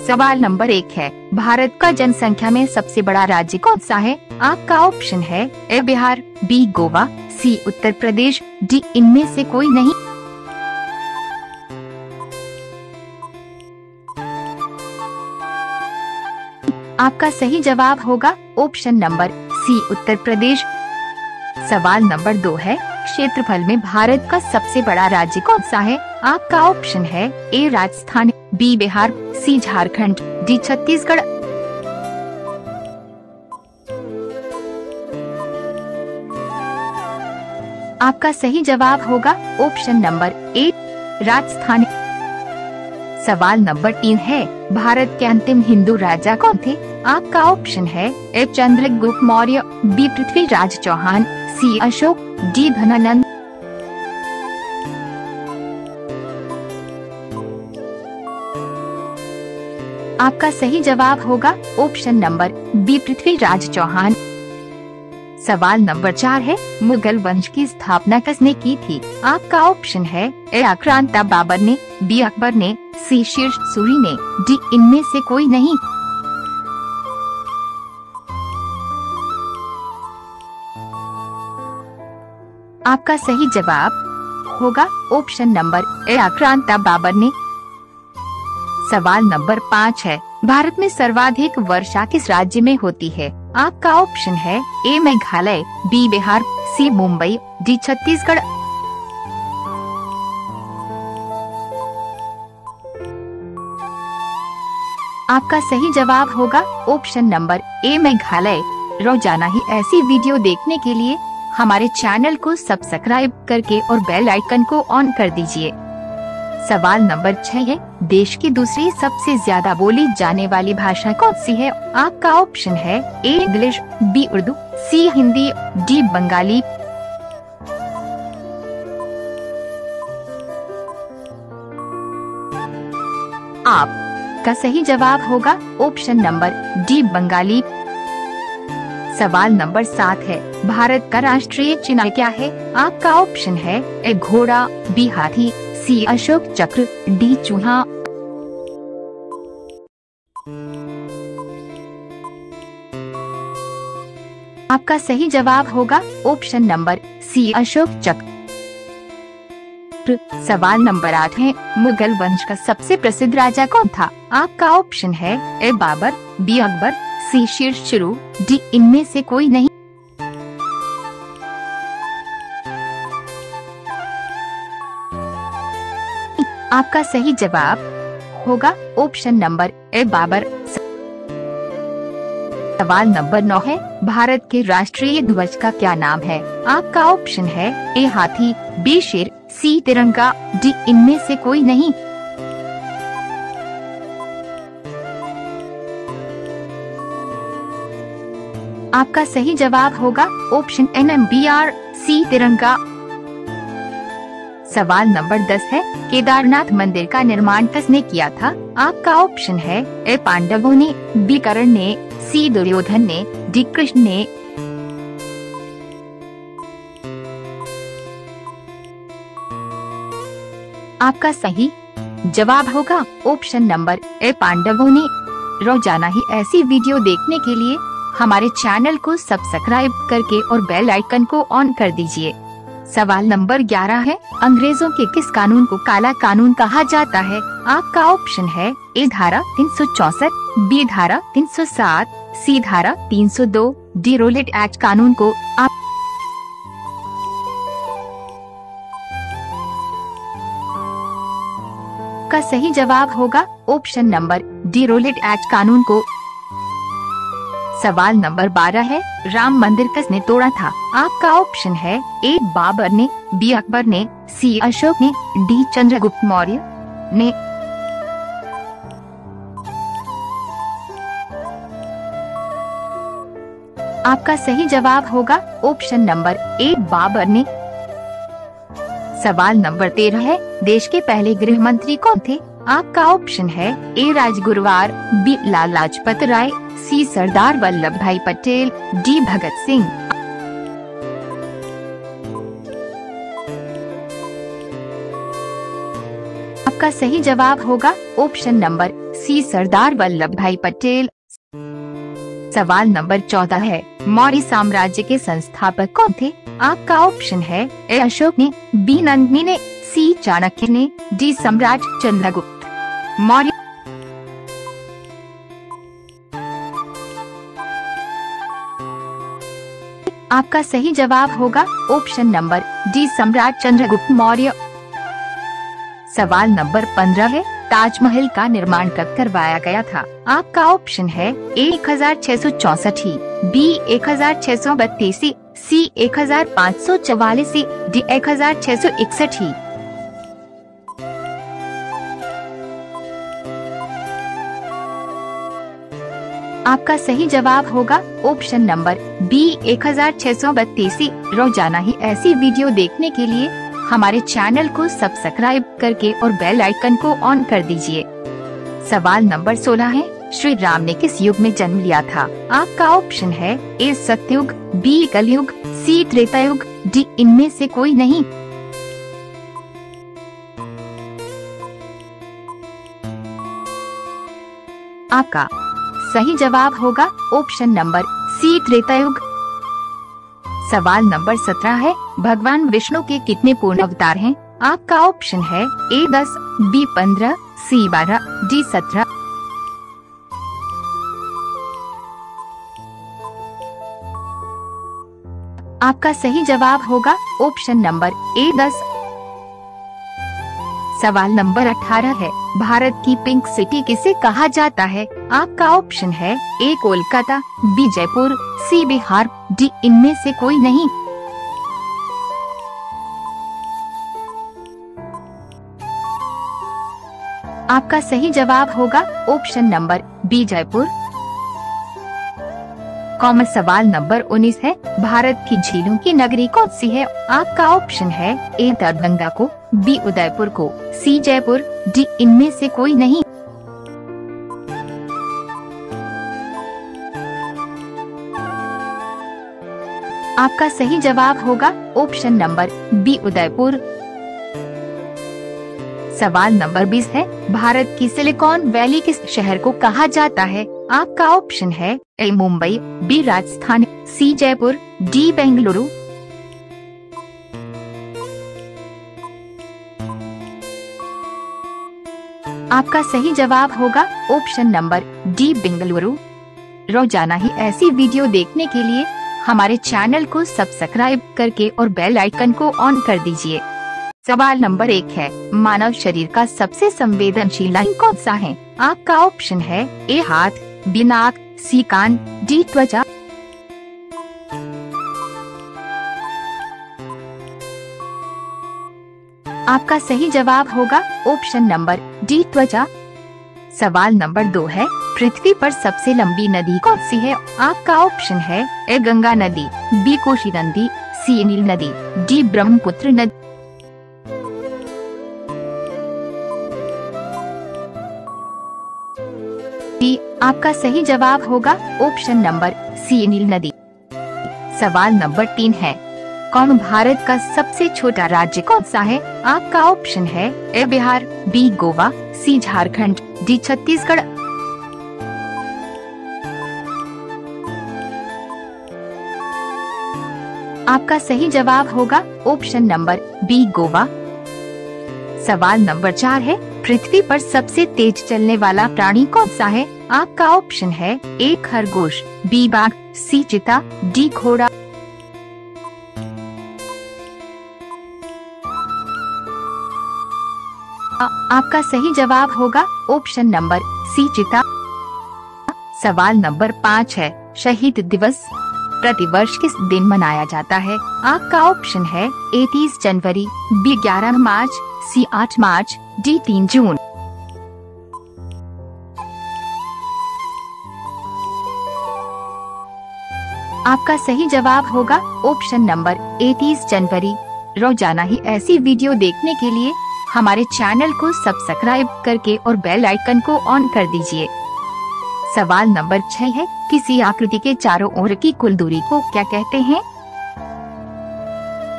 सवाल नंबर 1 है, भारत का जनसंख्या में सबसे बड़ा राज्य कौन सा है? आपका ऑप्शन है ए बिहार, बी गोवा, सी उत्तर प्रदेश, डी इनमें से कोई नहीं। आपका सही जवाब होगा ऑप्शन नंबर सी उत्तर प्रदेश। सवाल नंबर 2 है, क्षेत्रफल में भारत का सबसे बड़ा राज्य कौन सा है? आपका ऑप्शन है ए राजस्थान, बी बिहार, सी झारखंड, डी छत्तीसगढ़। आपका सही जवाब होगा ऑप्शन नंबर ए राजस्थान। सवाल नंबर 3 है, भारत के अंतिम हिंदू राजा कौन थे? आपका ऑप्शन है A Chandragupta Maurya, B Prithviraj Chauhan, C Ashok, D Dhananand. आपका सही जवाब होगा option number B Prithviraj Chauhan. सवाल नंबर 4 है, मुगल वंश की स्थापना किसने की थी? आपका ऑप्शन है ए आक्रांता बाबर ने, बी अकबर ने, सी शेर सूरी ने, डी इनमें से कोई नहीं। आपका सही जवाब होगा ऑप्शन नंबर ए आक्रांता बाबर ने। सवाल नंबर 5 है, भारत में सर्वाधिक वर्षा किस राज्य में होती है? आपका ऑप्शन है ए मेघालय, बी बिहार, सी मुंबई, डी छत्तीसगढ़। आपका सही जवाब होगा ऑप्शन नंबर ए मेघालय। रोजाना ही ऐसी वीडियो देखने के लिए हमारे चैनल को सब्सक्राइब करके और बेल आइकन को ऑन कर दीजिए। सवाल नंबर 6 है, देश की दूसरी सबसे ज्यादा बोली जाने वाली भाषा कौन सी है? आपका ऑप्शन है ए इंग्लिश, बी उर्दू, सी हिंदी, डी बंगाली। आपका सही जवाब होगा ऑप्शन नंबर डी बंगाली। सवाल नंबर 7 है, भारत का राष्ट्रीय चिन्ह क्या है? आपका ऑप्शन है ए घोड़ा, बी हाथी, सी अशोक चक्र, डी चूहा। आपका सही जवाब होगा ऑप्शन नंबर सी अशोक चक्र। सवाल नंबर 8 है, मुगल वंश का सबसे प्रसिद्ध राजा कौन था? आपका ऑप्शन है ए बाबर, बी अकबर, सी शेर शुरू, डी इनमें से कोई नहीं। आपका सही जवाब होगा ऑप्शन नंबर ए बाबर। सवाल नंबर 9 है, भारत के राष्ट्रीय ध्वज का क्या नाम है? आपका ऑप्शन है ए हाथी, बी शेर, सी तिरंगा, डी इनमें से कोई नहीं। आपका सही जवाब होगा ऑप्शन NMBR, सी तिरंगा। सवाल नंबर 10 है, केदारनाथ मंदिर का निर्माण किसने किया था? आपका ऑप्शन है ए पांडवों ने, बी कर्ण ने, सी दुर्योधन ने, डी कृष्ण ने। आपका सही जवाब होगा ऑप्शन नंबर ए पांडवों ने। रोजाना ही ऐसी वीडियो देखने के लिए हमारे चैनल को सब्सक्राइब करके और बेल आइकन को ऑन कर दीजिए। सवाल नंबर 11 है, अंग्रेजों के किस कानून को काला कानून कहा जाता है? आपका ऑप्शन है ए धारा 364, बी धारा 307, सी धारा 302, डी रोलेट एक्ट कानून को। आपका सही जवाब होगा option number D Rowlatt act कानून को। सवाल नंबर 12 है, राम मंदिर किसने तोड़ा था? आपका ऑप्शन है ए बाबर ने, बी अकबर ने, सी अशोक ने, डी चंद्रगुप्त मौर्य ने। आपका सही जवाब होगा ऑप्शन नंबर ए बाबर ने। सवाल नंबर 13 है, देश के पहले गृह मंत्री कौन थे? आपका ऑप्शन है ए राजगुरुवार, बी लाला लाजपत राय, सी सरदार वल्लभ भाई पटेल, डी भगत सिंह। आपका आपका सही जवाब होगा ऑप्शन नंबर सी, सरदार वल्लभ भाई पटेल। सवाल नंबर 14 है, मौर्य साम्राज्य के संस्थापक कौन थे? आपका ऑप्शन है ए अशोक ने, बी नंदिनी ने, सी चाणक्य ने, डी सम्राट चंद्रगुप्त मौर्य। आपका सही जवाब होगा ऑप्शन नंबर डी, सम्राट चंद्रगुप्त मौर्य। सवाल नंबर 15 है, ताजमहल का निर्माण कब करवाया गया था? आपका ऑप्शन है ए 1664, बी 1632, सी 1544, डी 1661। आपका सही जवाब होगा ऑप्शन नंबर बी 1632। रोजाना ही ऐसी वीडियो देखने के लिए हमारे चैनल को सब्सक्राइब करके और बेल आइकन को ऑन कर दीजिए। सवाल नंबर 16 है, श्री राम ने किस युग में जन्म लिया था? आपका ऑप्शन है ए सतयुग, बी कलयुग, सी त्रेता युग, डी इनमें से कोई नहीं। आपका सही जवाब होगा ऑप्शन नंबर सी, त्रेता युग। सवाल नंबर 17 है, भगवान विष्णु के कितने पूर्ण अवतार हैं? आपका ऑप्शन है ए 10, बी 15, सी 12, डी 17। आपका सही जवाब होगा ऑप्शन नंबर ए 10। सवाल नंबर 18 है, भारत की पिंक सिटी किसे कहा जाता है? आपका ऑप्शन है A Kolkata, B Jaipur, C Bihar, D इनमें से कोई नहीं। आपका सही जवाब होगा option number B Jaipur. Common सवाल नंबर 19 है, भारत की झीलों की नगरी कौन सी है? आपका ऑप्शन है ए दरभंगा को, बी उदयपुर को, सी जयपुर, डी इनमें से कोई नहीं। आपका सही जवाब होगा ऑप्शन नंबर बी उदयपुर। सवाल नंबर 20 है, भारत की सिलिकॉन वैली किस शहर को कहा जाता है? आपका ऑप्शन है ए मुंबई, बी राजस्थान, सी जयपुर, डी बेंगलुरु। आपका सही जवाब होगा ऑप्शन नंबर डी बेंगलुरु। रोजाना ही ऐसी वीडियो देखने के लिए हमारे चैनल को सब्सक्राइब करके और बेल आइकन को ऑन कर दीजिए। सवाल नंबर 1 है, मानव शरीर का सबसे संवेदनशील अंग कौन सा है? आपका ऑप्शन है ए हाथ, बी नाक, सी कान, डी त्वचा। आपका सही जवाब होगा ऑप्शन नंबर डी त्वचा। सवाल नंबर 2 है, पृथ्वी पर सबसे लंबी नदी कौन सी है? आपका ऑप्शन है ए गंगा नदी, बी कोसी नदी, सी नील नदी, डी ब्रह्मपुत्र नदी। आपका सही जवाब होगा ऑप्शन नंबर सी नील नदी। सवाल नंबर 3 है, कौन भारत का सबसे छोटा राज्य कौन सा है? आपका ऑप्शन है ए बिहार, बी गोवा, सी झारखंड, डी छत्तीसगढ़। आपका सही जवाब होगा ऑप्शन नंबर बी गोवा। सवाल नंबर 4 है, पृथ्वी पर सबसे तेज चलने वाला प्राणी कौन सा है? आपका ऑप्शन है ए खरगोश, बी बाघ, सी चीता, डी घोड़ा। आपका सही जवाब होगा ऑप्शन नंबर सी चीता। सवाल नंबर 5 है, शहीद दिवस प्रतिवर्ष किस दिन मनाया जाता है? आपका ऑप्शन है ए 30 जनवरी, बी 11 मार्च, सी 8 मार्च, डी 3 जून। आपका सही जवाब होगा ऑप्शन नंबर ए 30 जनवरी। रोजाना ही ऐसी वीडियो देखने के लिए हमारे चैनल को सब्सक्राइब करके और बेल आइकन को ऑन कर दीजिए। सवाल नंबर 6 है, किसी आकृति के चारों ओर की कुल दूरी को क्या कहते हैं?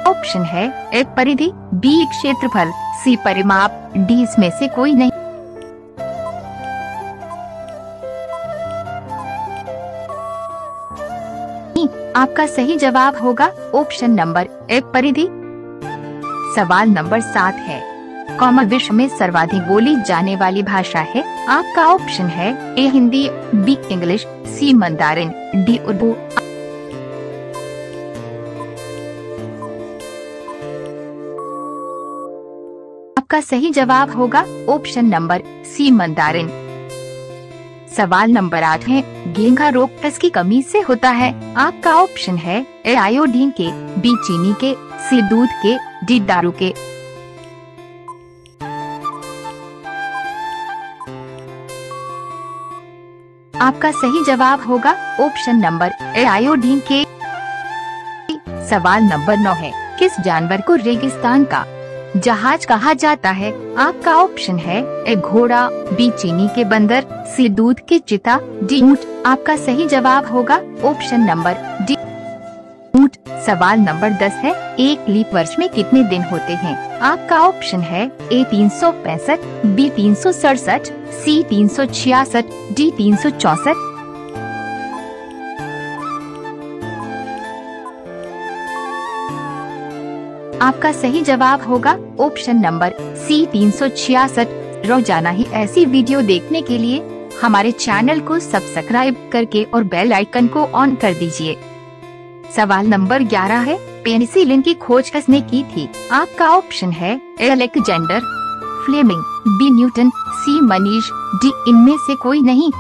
ऑप्शन है ए परिधि, बी क्षेत्रफल, सी परिमाप, डी इसमें से कोई नहीं। आपका सही जवाब होगा ऑप्शन नंबर ए परिधि। सवाल नंबर 7 है, कौन विश्व में सर्वाधिक बोली जाने वाली भाषा है? आपका ऑप्शन है ए हिंदी, बी इंग्लिश, सी मंदारिन, डी उर्दू। आपका सही जवाब होगा ऑप्शन नंबर सी मंदारिन। सवाल नंबर 8 है, घेंघा रोग किसकी कमी से होता है? आपका ऑप्शन है ए आयोडीन के, बी चीनी के, सी दूध के, डी दारू के। आपका सही जवाब होगा ऑप्शन नंबर ए आयोडीन के। सवाल नंबर 9 है, किस जानवर को रेगिस्तान का जहाज कहा जाता है? आपका ऑप्शन है ए घोड़ा, बी चीनी के बंदर, सी दूध के चीता, डी ऊंट। आपका सही जवाब होगा ऑप्शन नंबर डी ऊंट। सवाल नंबर 10 है, एक लीप वर्ष में कितने दिन होते हैं? आपका ऑप्शन है ए 365, बी 367, सी 366, डी 364। आपका सही जवाब होगा ऑप्शन नंबर सी 366। रोजाना ही ऐसी वीडियो देखने के लिए हमारे चैनल को सब्सक्राइब करके और बेल आइकन को ऑन कर दीजिए। सवाल नंबर 11 है, पेनिसिलिन की खोज किसने की थी? आपका ऑप्शन है A Alexander Fleming, B Newton, C Manish, D इनमें से कोई नहीं।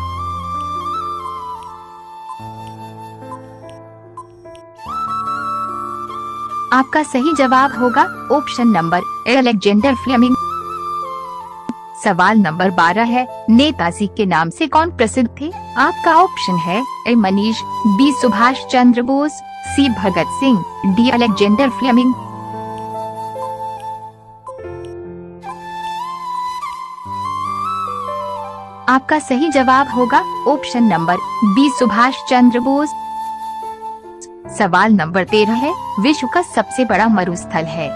आपका सही जवाब होगा option number A Alexander Fleming. सवाल नंबर 12 है, नेताजी के नाम से कौन प्रसिद्ध थे? आपका ऑप्शन है A Manish, B Subhash Chandra Bose, C Bhagat Singh, D Alexander Fleming. आपका सही जवाब होगा option number B Subhash Chandra Bose. सवाल नंबर 13 है, विश्व का सबसे बड़ा मरुस्थल है?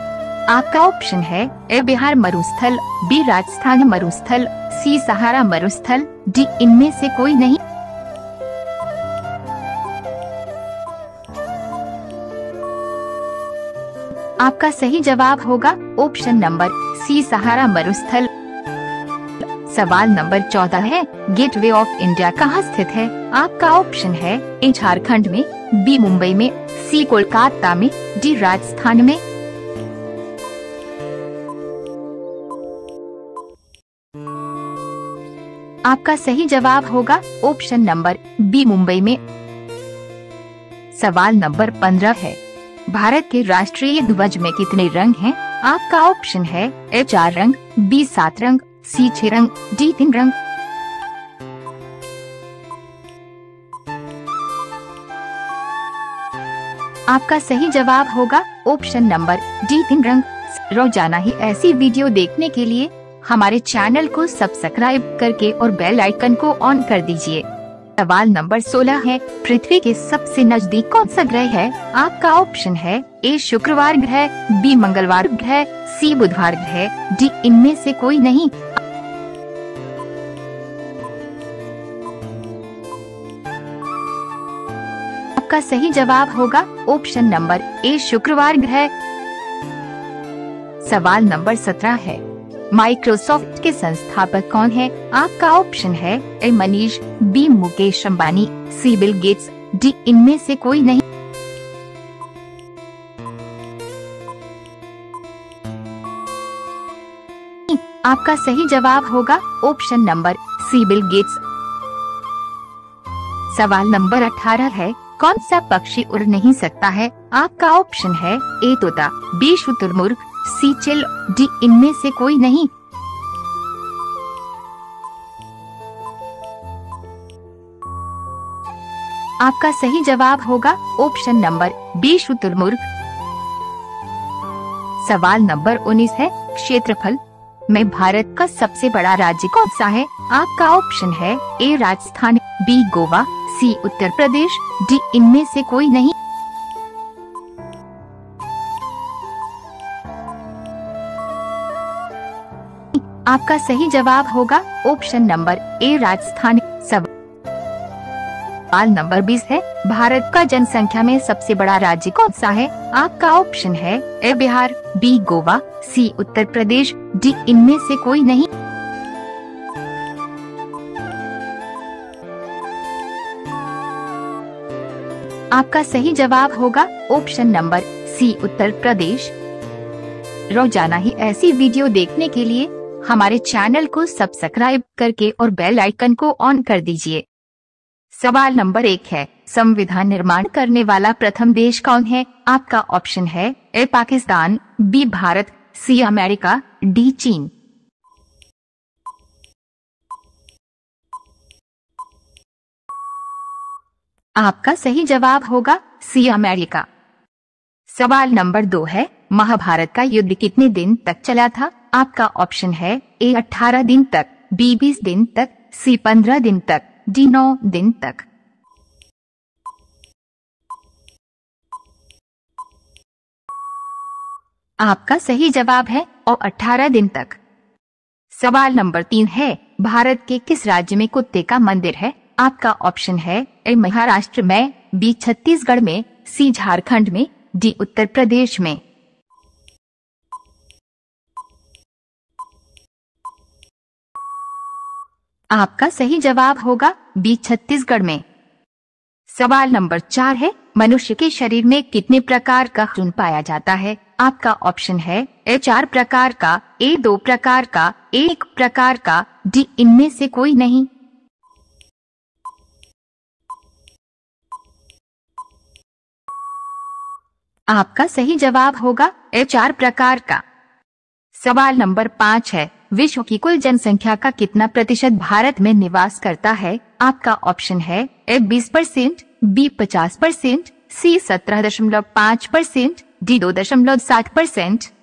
आपका ऑप्शन है ए बिहार मरुस्थल, बी राजस्थान मरुस्थल, सी सहारा मरुस्थल, डी इनमें से कोई नहीं। आपका सही जवाब होगा ऑप्शन नंबर सी सहारा मरुस्थल। सवाल नंबर 14 है, गेटवे ऑफ इंडिया कहाँ स्थित है? आपका ऑप्शन है ए झारखंड में, बी मुंबई में, सी कोलकाता में, डी राजस्थान में। आपका सही जवाब होगा ऑप्शन नंबर बी मुंबई में। सवाल नंबर 15 है, भारत के राष्ट्रीय ध्वज में कितने रंग हैं? आपका ऑप्शन है ए 4 रंग, बी 7 रंग, सी 6 रंग, डी 3 रंग। आपका सही जवाब होगा ऑप्शन नंबर डी 3 रंग। रोजाना ही ऐसी वीडियो देखने के लिए हमारे चैनल को सब्सक्राइब करके और बेल आइकन को ऑन कर दीजिए। सवाल नंबर 16 है, पृथ्वी के सबसे नजदीक कौन सा ग्रह है? आपका ऑप्शन है ए शुक्रवार ग्रह, बी मंगलवार ग्रह, सी बुधवार ग्रह, डी इनमें से कोई नहीं। आपका सही जवाब होगा ऑप्शन नंबर ए शुक्रवार ग्रह। सवाल नंबर 17 है, माइक्रोसॉफ्ट के संस्थापक कौन है? आपका ऑप्शन है A Manish, B Mukesh Ambani, C Bill Gates, D इनमें से कोई नहीं। आपका सही जवाब होगा option number C Bill Gates. सवाल नंबर 18 है, कौन सा पक्षी उड़ नहीं सकता है? आपका ऑप्शन है ए तोता, बी शुतुरमुर्ग, सी चिल, डी इनमें से कोई नहीं। आपका सही जवाब होगा ऑप्शन नंबर बी शुतुरमुर्ग। सवाल नंबर 19 है, क्षेत्रफल में भारत का सबसे बड़ा राज्य कौन सा है? आपका ऑप्शन है ए राजस्थान, बी गोवा, सी उत्तर प्रदेश, डी इनमें से कोई नहीं। आपका सही जवाब होगा ऑप्शन नंबर ए राजस्थान। सवाल नंबर 20 है, भारत का जनसंख्या में सबसे बड़ा राज्य कौन सा है? आपका ऑप्शन है ए बिहार, बी गोवा, सी उत्तर प्रदेश, डी इनमें से कोई नहीं। आपका सही जवाब होगा ऑप्शन नंबर सी उत्तर प्रदेश। रोजाना ही ऐसी वीडियो देखने के लिए हमारे चैनल को सब्सक्राइब करके और बेल आइकन को ऑन कर दीजिए। सवाल नंबर 1 है, संविधान निर्माण करने वाला प्रथम देश कौन है? आपका ऑप्शन है A Pakistan, B Bharat, C America, D Cheen. आपका सही जवाब होगा सी अमेरिका। सवाल नंबर 2 है, महाभारत का युद्ध कितने दिन तक चला था? आपका ऑप्शन है ए 18 दिन तक, बी 20 दिन तक, सी 15 दिन तक, डी 9 दिन तक। आपका सही जवाब है और 18 दिन तक। सवाल नंबर 3 है, भारत के किस राज्य में कुत्ते का मंदिर है? आपका ऑप्शन है ए महाराष्ट्र में, बी छत्तीसगढ़ में, सी झारखंड में, डी उत्तर प्रदेश में। आपका सही जवाब होगा बी छत्तीसगढ़ में। सवाल नंबर 4 है, मनुष्य के शरीर में कितने प्रकार का खून पाया जाता है? आपका ऑप्शन है ए 4 प्रकार का, ए 2 प्रकार का, ए 1 प्रकार का, डी इनमें से कोई नहीं। आपका सही जवाब होगा ए 4 प्रकार का। सवाल नंबर 5 है, विश्व की कुल जनसंख्या का कितना प्रतिशत भारत में निवास करता है? आपका ऑप्शन है ए 20%, बी 50%, सी 17.5%, डी 2.7%।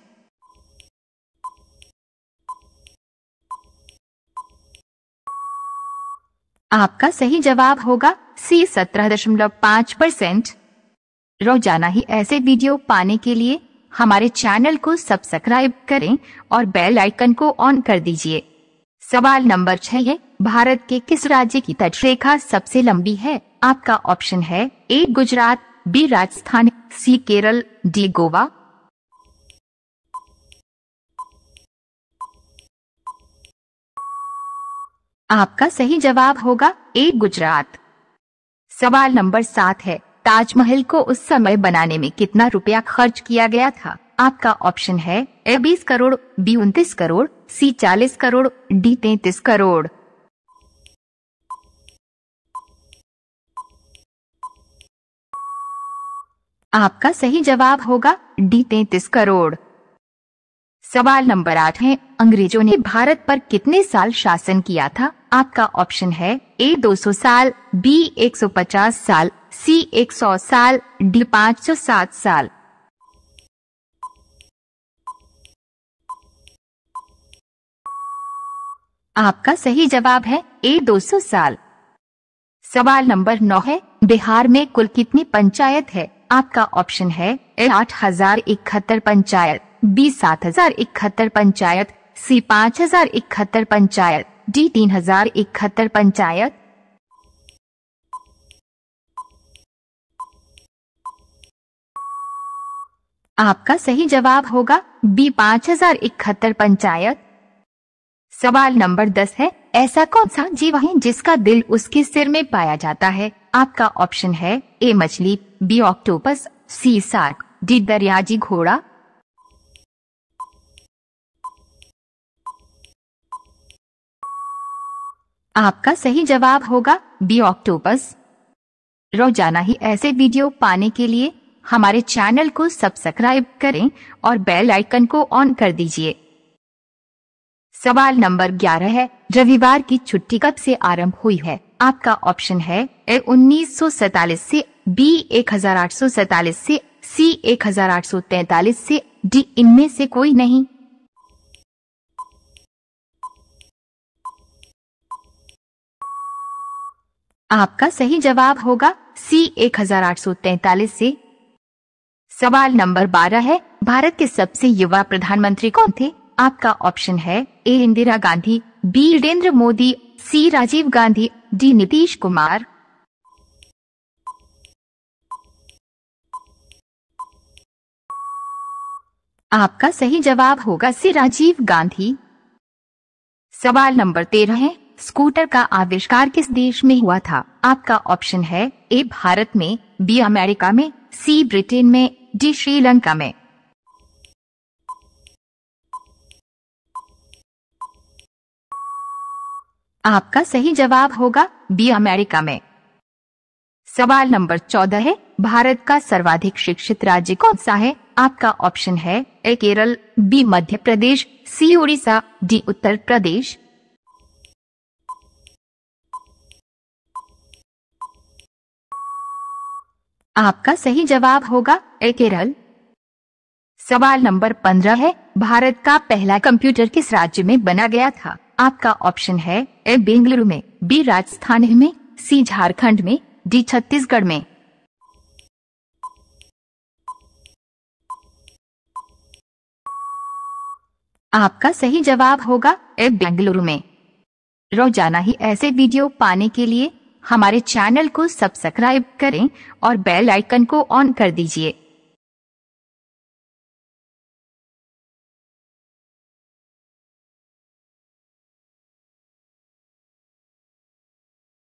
आपका सही जवाब होगा सी 17.5%। रोजाना ही ऐसे वीडियो पाने के लिए हमारे चैनल को सब्सक्राइब करें और बेल आइकन को ऑन कर दीजिए। सवाल नंबर 6 है, भारत के किस राज्य की तटरेखा सबसे लंबी है? आपका ऑप्शन है ए गुजरात, बी राजस्थान, सी केरल, डी गोवा। आपका सही जवाब होगा ए गुजरात। सवाल नंबर 7 है, ताजमहल को उस समय बनाने में कितना रुपया खर्च किया गया था? आपका ऑप्शन है ए 20 करोड़, बी 29 करोड़, सी 40 करोड़, डी 33 करोड़। आपका सही जवाब होगा डी 33 करोड़। सवाल नंबर 8 है, अंग्रेजों ने भारत पर कितने साल शासन किया था? आपका ऑप्शन है ए 200 साल, बी 150 साल, सी 100 साल, डी 507 साल। आपका सही जवाब है ए 200 साल। सवाल नंबर 9 है, बिहार में कुल कितनी पंचायत है? आपका ऑप्शन है ए 8071 पंचायत, बी 7071 पंचायत, सी 5071 पंचायत, डी 3071 पंचायत। आपका सही जवाब होगा बी 5071 पंचायत। सवाल नंबर 10 है, ऐसा कौन सा जीव है जिसका दिल उसके सिर में पाया जाता है? आपका ऑप्शन है ए मछली, बी ऑक्टोपस, सी शार्क, डी दरियाजी घोड़ा। आपका सही जवाब होगा बी ऑक्टोपस। रोजाना ही ऐसे वीडियो पाने के लिए हमारे चैनल को सब्सक्राइब करें और बेल आइकन को ऑन कर दीजिए। सवाल नंबर 11 है, रविवार की छुट्टी कब से आरंभ हुई है? आपका ऑप्शन है ए 1947 से, बी 1847 से, सी 1843 से, डी इनमें से कोई नहीं। आपका सही जवाब होगा सी 1843 से। सवाल नंबर 12 है, भारत के सबसे युवा प्रधानमंत्री कौन थे? आपका ऑप्शन है ए इंदिरा गांधी, बी नरेंद्र मोदी, सी राजीव गांधी, डी नीतीश कुमार। आपका सही जवाब होगा सी राजीव गांधी। सवाल नंबर 13 है, स्कूटर का आविष्कार किस देश में हुआ था? आपका ऑप्शन है ए भारत में, बी अमेरिका में, सी ब्रिटेन में, डी श्रीलंका में। आपका सही जवाब होगा बी अमेरिका में। सवाल नंबर 14 है, भारत का सर्वाधिक शिक्षित राज्य कौन सा है? आपका ऑप्शन है ए केरल, बी मध्य प्रदेश, सी उड़ीसा, डी उत्तर प्रदेश। आपका सही जवाब होगा ए केरल। सवाल नंबर 15 है, भारत का पहला कंप्यूटर किस राज्य में बना गया था? आपका ऑप्शन है ए बेंगलुरु में, बी राजस्थान में, सी झारखंड में, डी छत्तीसगढ़ में। आपका सही जवाब होगा ए बेंगलुरु में। रोजाना ही ऐसे वीडियो पाने के लिए हमारे चैनल को सब्सक्राइब करें और बेल आइकन को ऑन कर दीजिए।